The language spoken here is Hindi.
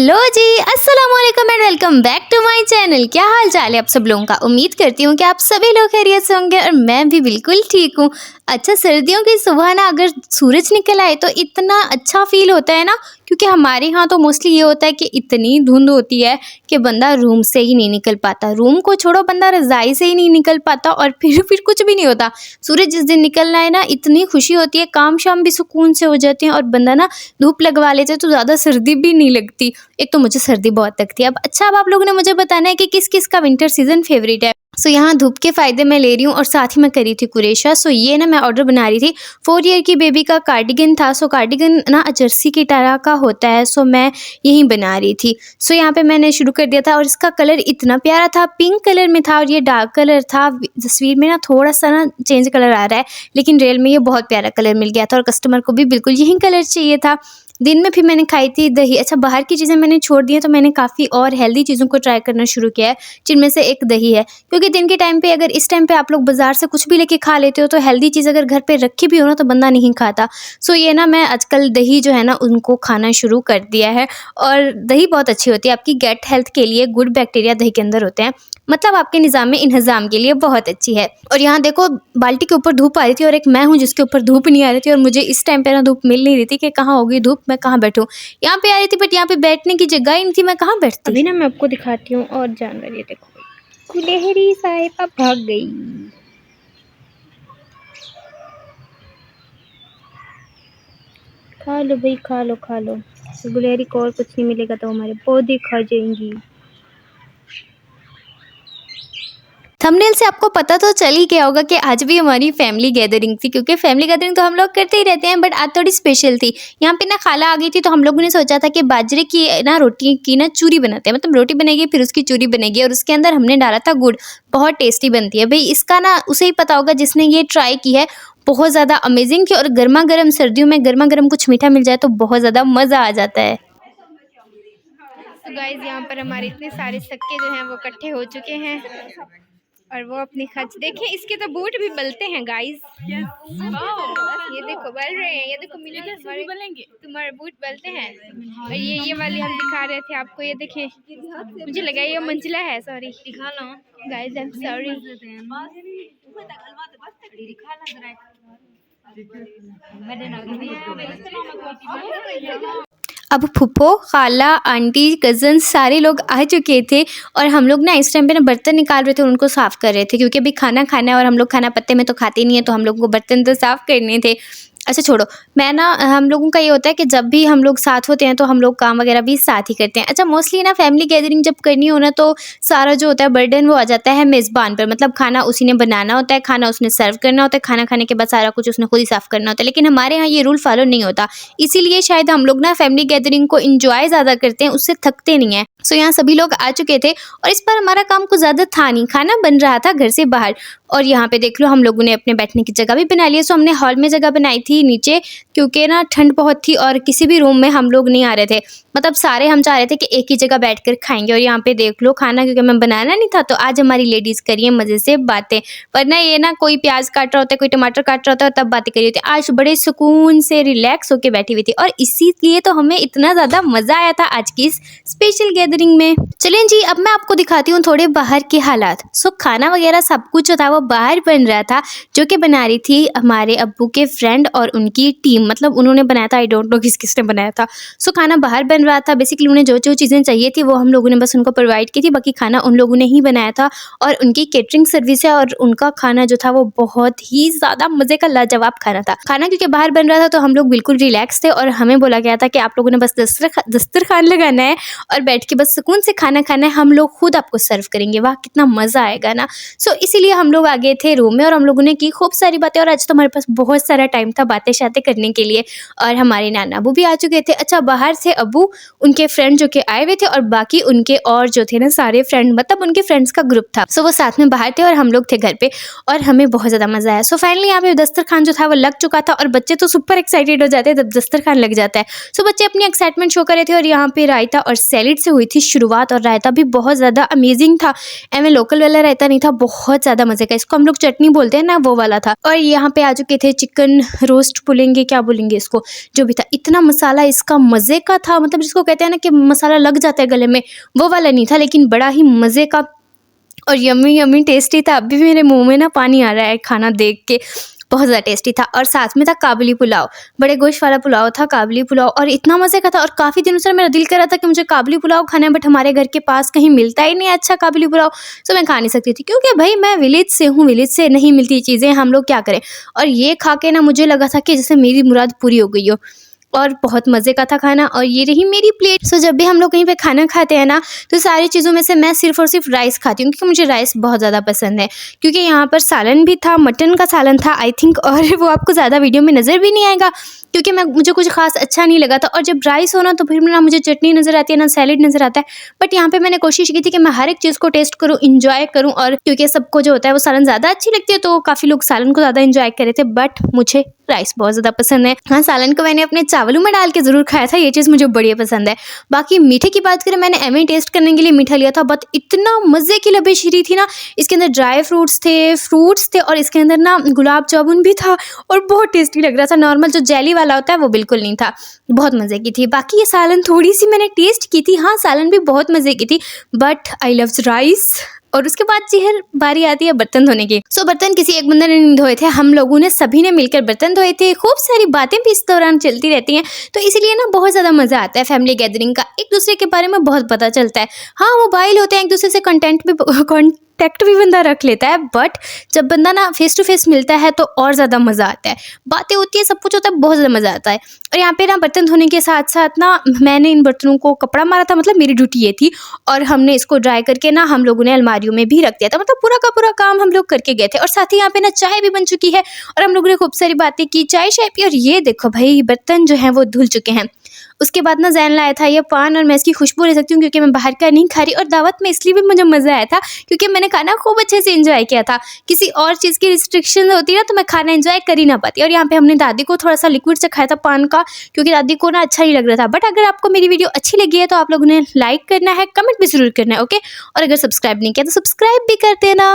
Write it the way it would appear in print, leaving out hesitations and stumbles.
हेलो जी, अस्सलाम वालेकुम and welcome back to my channel. क्या हाल चाल है आप सब लोगों का। उम्मीद करती हूँ कि आप सभी लोग खैरियत से होंगे और मैं भी बिल्कुल ठीक हूँ। अच्छा, सर्दियों की सुबह ना अगर सूरज निकल आए तो इतना अच्छा फील होता है ना, क्योंकि हमारे यहाँ तो मोस्टली ये होता है कि इतनी धुंध होती है कि बंदा रूम से ही नहीं निकल पाता। रूम को छोड़ो, बंदा रज़ाई से ही नहीं निकल पाता और फिर कुछ भी नहीं होता। सूरज जिस दिन निकलना है ना, इतनी खुशी होती है, काम शाम भी सुकून से हो जाते हैं और बंदा ना धूप लगवा लेते हैं तो ज़्यादा सर्दी भी नहीं लगती। एक तो मुझे सर्दी बहुत लगती है। अब आप लोगों ने मुझे बताना है कि किस किस का विंटर सीजन फेवरेट है। सो यहाँ धूप के फ़ायदे मैं ले रही हूँ और साथ ही मैं करी थी कुरेशा। सो ये ना मैं ऑर्डर बना रही थी। 4 ईयर की बेबी का कार्डिगन था। सो कार्डिगन ना जर्सी की तरह का होता है। सो मैं यही बना रही थी। सो यहाँ पे मैंने शुरू कर दिया था और इसका कलर इतना प्यारा था, पिंक कलर में था और ये डार्क कलर था। तस्वीर में ना थोड़ा सा ना चेंज कलर आ रहा है, लेकिन रियल में ये बहुत प्यारा कलर मिल गया था और कस्टमर को भी बिल्कुल यही कलर चाहिए था। दिन में फिर मैंने खाई थी दही। अच्छा, बाहर की चीज़ें मैंने छोड़ दी हैं तो मैंने काफ़ी और हेल्दी चीज़ों को ट्राई करना शुरू किया है, जिनमें से एक दही है। क्योंकि दिन के टाइम पे अगर इस टाइम पे आप लोग बाज़ार से कुछ भी लेके खा लेते हो तो हेल्दी चीज़ अगर घर पे रखी भी हो ना तो बंदा नहीं खाता। सो ये ना मैं आजकल दही जो है ना उनको खाना शुरू कर दिया है और दही बहुत अच्छी होती है आपकी गेट हेल्थ के लिए। गुड बैक्टीरिया दही के अंदर होते हैं, मतलब आपके निज़ाम में इंहज़ाम के लिए बहुत अच्छी है। और यहाँ देखो, बाल्टी के ऊपर धूप आ रही थी और एक मैं हूँ जिसके ऊपर धूप नहीं आ रही थी और मुझे इस टाइम पे ना धूप मिल नहीं रही थी कि कहाँ होगी धूप, मैं कहाँ बैठूँ। यहाँ पे आ रही थी बट यहाँ पे बैठने की जगह ही नहीं थी, मैं कहाँ बैठती। अभी ना मैं आपको दिखाती हूँ और जानवर। ये देखो, गुलहरी साहिबा भाग गई। खा लो भाई, खा लो खा लो। गुलहरी को और कुछ नहीं मिलेगा तो हमारे पौधे खा जाएंगी। थंबनेल से आपको पता तो चल ही गया होगा कि आज भी हमारी फैमिली गैदरिंग थी, क्योंकि फैमिली गैदरिंग तो हम लोग करते ही रहते हैं बट आज थोड़ी स्पेशल थी। यहाँ पे ना खाला आ गई थी तो हम लोगों ने सोचा था कि बाजरे की ना रोटी की ना चूरी बनाते हैं, मतलब रोटी बनेगी फिर उसकी चूरी बनेगी और उसके अंदर हमने डाला था गुड़। बहुत टेस्टी बनती है भाई। इसका ना उसे ही पता होगा जिसने ये ट्राई की है। बहुत ज़्यादा अमेजिंग थी और गर्मा गर्म सर्दियों में गर्मा गर्म कुछ मीठा मिल जाए तो बहुत ज़्यादा मज़ा आ जाता है। तो गाइस, यहाँ पर हमारे इतने सारे सक्के जो हैं वो इकट्ठे हो चुके हैं और वो अपनी खच देखें। इसके तो बूट भी बलते हैं गाइस। ये देखो बल रहे हैं, ये देखो मिले तुम्हारे बूट बलते हैं। और ये वाली हम दिखा रहे थे आपको, ये देखें। मुझे लगा ये मंजिला है, सॉरी। दिखा लो गाइस, आई एम सॉरी। अब फूफो, खाला, आंटी, कज़न सारे लोग आ चुके थे और हम लोग ना इस टाइम पे ना बर्तन निकाल रहे थे, उनको साफ़ कर रहे थे, क्योंकि अभी खाना खाना है और हम लोग खाना पत्ते में तो खाते नहीं है तो हम लोग को बर्तन तो साफ़ करने थे। अच्छा छोड़ो, मैं ना हम लोगों का ये होता है कि जब भी हम लोग साथ होते हैं तो हम लोग काम वगैरह भी साथ ही करते हैं। अच्छा, मोस्टली ना फैमिली गैदरिंग जब करनी हो ना तो सारा जो होता है बर्डन वो आ जाता है मेज़बान पर, मतलब खाना उसी ने बनाना होता है, खाना उसने सर्व करना होता है, खाना खाने के बाद सारा कुछ उसने खुद ही साफ़ करना होता है। लेकिन हमारे यहाँ ये रूल फॉलो नहीं होता, इसीलिए शायद हम लोग ना फैमिली गैदरिंग को इंजॉय ज़्यादा करते हैं, उससे थकते नहीं हैं। सो यहाँ सभी लोग आ चुके थे और इस पर हमारा काम कुछ ज़्यादा था नहीं, खाना बन रहा था घर से बाहर। और यहाँ पे देख लो, हम लोगों ने अपने बैठने की जगह भी बना ली है। सो हमने हॉल में जगह बनाई थी नीचे, क्योंकि ना ठंड बहुत थी और किसी भी रूम में हम लोग नहीं आ रहे थे, मतलब सारे हम चाह रहे थे कि एक ही जगह बैठकर खाएंगे। और यहाँ पे देख लो खाना, क्योंकि मैं बनाना नहीं था तो आज हमारी लेडीज़ करिए मज़े से बातें, वरना ये ना कोई प्याज काट रहा होता है, कोई टमाटर काट रहा होता है और तब बातें करी होती है। आज बड़े सुकून से रिलैक्स होकर बैठी हुई थी और इसीलिए तो हमें इतना ज़्यादा मज़ा आया था आज की इस स्पेशल गैदरिंग में। चलें जी, अब मैं आपको दिखाती हूँ थोड़े बाहर के हालात। सो खाना वगैरह सब कुछ जो था वो बाहर बन रहा था, जो कि बना रही थी हमारे अब्बू के फ्रेंड और उनकी टीम, मतलब उन्होंने बनाया था। आई डोंट नो किसने बनाया था। सो खाना बाहर बन रहा था। बेसिकली उन्हें जो जो चीज़ें चाहिए थी वो हम लोगों ने बस उनको प्रोवाइड की थी, बाकी खाना उन लोगों ने ही बनाया था। और उनकी केटरिंग सर्विस है और उनका खाना जो था वो बहुत ही ज़्यादा मज़े का लाजवाब खाना था। खाना क्योंकि बाहर बन रहा था तो हम लोग बिल्कुल रिलैक्स थे और हमें बोला गया था कि आप लोगों ने बस दस्तरखान लगाना है और बैठ के बस सुकून से खाना खाना है, हम लोग खुद आपको सर्व करेंगे। वाह, कितना मज़ा आएगा ना। सो इसीलिए हम लोग आ गए थे रूम में और हम लोगों ने की खूब सारी बातें और आज तो हमारे पास बहुत सारा टाइम था बातें शातें करने के लिए। और हमारे नाना अबू भी आ चुके थे। अच्छा, बाहर से अबू, उनके फ्रेंड जो कि आए हुए थे और बाकी उनके और जो थे ना सारे फ्रेंड, मतलब उनके फ्रेंड्स का ग्रुप था। सो वो साथ में बाहर थे और हम लोग थे घर पे और हमें बहुत ज़्यादा मज़ा आया। सो फाइनली यहाँ पे दस्तरखान जो था वो लग चुका था और बच्चे तो सुपर एक्साइटेड हो जाते हैं जब दस्तरखान लग जाता है। सो बच्चे अपनी एक्साइटमेंट शो कर रहे थे और यहाँ पे रायता और सैलेड से हुई थी शुरुआत और रायता भी बहुत ज़्यादा अमेजिंग था। एवं लोकल वाला रायता नहीं था, बहुत ज़्यादा मज़े का। का, इसको हम लोग चटनी बोलते हैं ना, वो वाला था। और यहाँ पे आ चुके थे चिकन रोस्ट बोलेंगे, क्या बोलेंगे इसको, जो भी था। इतना मसाला इसका मज़े का था, मतलब जिसको कहते हैं ना कि मसाला लग जाता है गले में, वो वाला नहीं था, लेकिन बड़ा ही मज़े का और यम्मी यम्मी टेस्टी था। अभी भी मेरे मुंह में ना पानी आ रहा है खाना देख के, बहुत ज़्यादा टेस्टी था। और साथ में था काबुली पुलाव, बड़े गोश्त वाला पुलाव था काबुली पुलाव, और इतना मज़े का था। और काफ़ी दिनों से मेरा दिल कर रहा था कि मुझे काबुली पुलाव खाना है, बट हमारे घर के पास कहीं मिलता ही नहीं अच्छा काबुली पुलाव, तो मैं खा नहीं सकती थी, क्योंकि भाई मैं विलेज से हूँ, विलेज से नहीं मिलती चीज़ें, हम लोग क्या करें। और ये खा के ना मुझे लगा था कि जैसे मेरी मुराद पूरी हो गई हो, और बहुत मज़े का था खाना। और ये रही मेरी प्लेट। सो जब भी हम लोग कहीं पे खाना खाते हैं ना, तो सारी चीज़ों में से मैं सिर्फ़ और सिर्फ राइस खाती हूँ, क्योंकि मुझे राइस बहुत ज़्यादा पसंद है। क्योंकि यहाँ पर सालन भी था, मटन का सालन था आई थिंक, और वो आपको ज़्यादा वीडियो में नज़र भी नहीं आएगा, क्योंकि मुझे कुछ खास अच्छा नहीं लगा था। और जब राइस हो ना, तो फिर ना मुझे चटनी नज़र आती है, ना सैलेड नज़र आता है। बट यहाँ पे मैंने कोशिश की थी कि मैं हर एक चीज़ को टेस्ट करूँ, इंजॉय करूँ, और क्योंकि सबको जो होता है वो सालन ज़्यादा अच्छी लगती है, तो काफ़ी लोग सालन को ज़्यादा इंजॉय कर रहे थे, बट मुझे राइस बहुत ज़्यादा पसंद है। हाँ, सालन को मैंने अपने चावलों में डाल के ज़रूर खाया था, ये चीज़ मुझे बढ़िया पसंद है। बाकी मीठे की बात करें, मैंने एम टेस्ट करने के लिए मीठा लिया था, बट इतना मज़े की लबेशिरी थी ना, इसके अंदर ड्राई फ्रूट्स थे, और इसके अंदर ना गुलाब जामुन भी था, और बहुत टेस्टी लग रहा था। नॉर्मल जो जेली वाला होता है वो बिल्कुल नहीं था, बहुत मज़े की थी। बाकी ये सालन थोड़ी सी मैंने टेस्ट की थी, हाँ सालन भी बहुत मज़े की थी, बट आई लव राइस। और उसके बाद चेहर बारी आती है बर्तन धोने की। सो बर्तन किसी एक बंदे ने नहीं धोए थे, हम लोगों ने सभी ने मिलकर बर्तन धोए थे। खूब सारी बातें भी इस दौरान चलती रहती हैं, तो इसीलिए ना बहुत ज़्यादा मज़ा आता है फैमिली गैदरिंग का, एक दूसरे के बारे में बहुत पता चलता है। हाँ, मोबाइल होते हैं, एक दूसरे से कॉन्टैक्ट भी बंदा रख लेता है, बट जब बंदा ना फेस टू फेस मिलता है तो और ज़्यादा मज़ा आता है, बातें होती है, सब कुछ होता है, बहुत ज़्यादा मज़ा आता है। और यहाँ पे ना बर्तन धोने के साथ साथ ना मैंने इन बर्तनों को कपड़ा मारा था, मतलब मेरी ड्यूटी ये थी, और हमने इसको ड्राई करके ना हम लोगों ने अलमारियों में भी रख दिया था, मतलब पूरा का पूरा काम हम लोग करके गए थे। और साथ ही यहाँ पे ना चाय भी बन चुकी है, और हम लोगों ने खूब सारी बातें की, चाय पी। और ये देखो भाई, बर्तन जो हैं वो धुल चुके हैं। उसके बाद ना जैन लाया था ये पान, और मैं इसकी खुशबू ले सकती हूँ क्योंकि मैं बाहर का नहीं खा रही। और दावत में इसलिए भी मुझे मज़ा आया था क्योंकि मैंने खाना खूब अच्छे से एंजॉय किया था। किसी और चीज़ की रिस्ट्रिक्शन होती ना तो मैं खाना एंजॉय कर ही ना पाती। और यहाँ पे हमने दादी को थोड़ा सा लिक्विड से खाया था पान का, क्योंकि दादी को ना अच्छा नहीं लग रहा था। बट अगर आपको मेरी वीडियो अच्छी लगी है तो आप लोगों ने लाइक करना है, कमेंट भी ज़रूर करना है, ओके। और अगर सब्सक्राइब नहीं किया तो सब्सक्राइब भी कर देना।